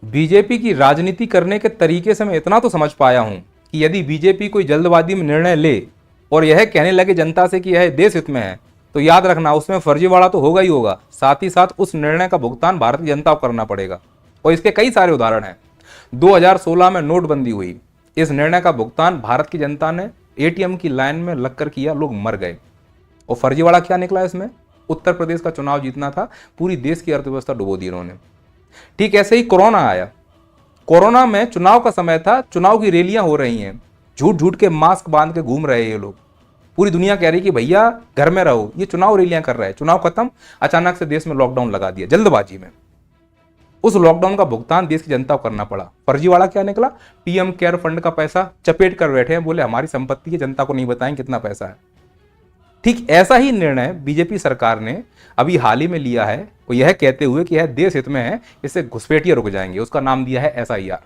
BJP की राजनीति करने के तरीके से मैं इतना तो समझ पाया हूं कि यदि बीजेपी कोई जल्दबाजी में निर्णय ले और यह कहने लगे जनता से कि यह देश हित में है, तो याद रखना उसमें फर्जीवाड़ा तो होगा ही होगा, साथ ही साथ उस निर्णय का भुगतान भारतीय जनता को करना पड़ेगा। और इसके कई सारे उदाहरण हैं। 2016 में नोटबंदी हुई, इस निर्णय का भुगतान भारत की जनता ने एटीएम की लाइन में लगकर किया, लोग मर गए। और फर्जीवाड़ा क्या निकला इसमें? उत्तर प्रदेश का चुनाव जीतना था, पूरी देश की अर्थव्यवस्था डुबो दी इन्होंने। ठीक ऐसे ही कोरोना आया। कोरोना में चुनाव का समय था, चुनाव की रैलियां हो रही हैं, झूठ झूठ के मास्क बांध के घूम रहे हैं ये लोग। पूरी दुनिया कह रही कि भैया घर में रहो, ये चुनाव रैलियां कर रहे हैं। चुनाव खत्म, अचानक से देश में लॉकडाउन लगा दिया जल्दबाजी में। उस लॉकडाउन का भुगतान देश की जनता को करना पड़ा। फर्जीवाड़ा क्या निकला? पीएम केयर फंड का पैसा चपेट कर बैठे हैं, बोले हमारी संपत्ति है, जनता को नहीं बताएं कितना पैसा है। ठीक ऐसा ही निर्णय बीजेपी सरकार ने अभी हाल ही में लिया है, वो यह कहते हुए कि यह देश हित में है, इससे घुसपैठिए रुक जाएंगे। उसका नाम दिया है एसआईआर।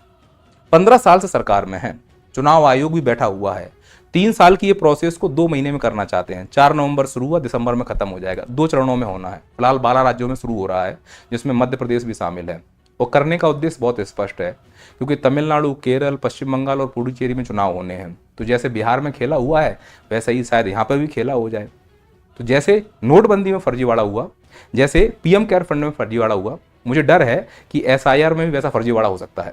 15 साल से सरकार में है, चुनाव आयोग भी बैठा हुआ है। 3 साल की ये प्रोसेस को 2 महीने में करना चाहते हैं। 4 नवंबर शुरू हुआ, दिसंबर में खत्म हो जाएगा। 2 चरणों में होना है। फिलहाल 12 राज्यों में शुरू हो रहा है, जिसमें मध्य प्रदेश भी शामिल है। और करने का उद्देश्य बहुत स्पष्ट है, क्योंकि तमिलनाडु, केरल, पश्चिम बंगाल और पुडुचेरी में चुनाव होने हैं। तो जैसे बिहार में खेला हुआ है, वैसे ही शायद यहाँ पर भी खेला हो जाए। तो जैसे नोटबंदी में फर्जीवाड़ा हुआ, जैसे पीएम केयर फंड में फर्जीवाड़ा हुआ, मुझे डर है कि एसआईआर में भी वैसा फर्जीवाड़ा हो सकता है।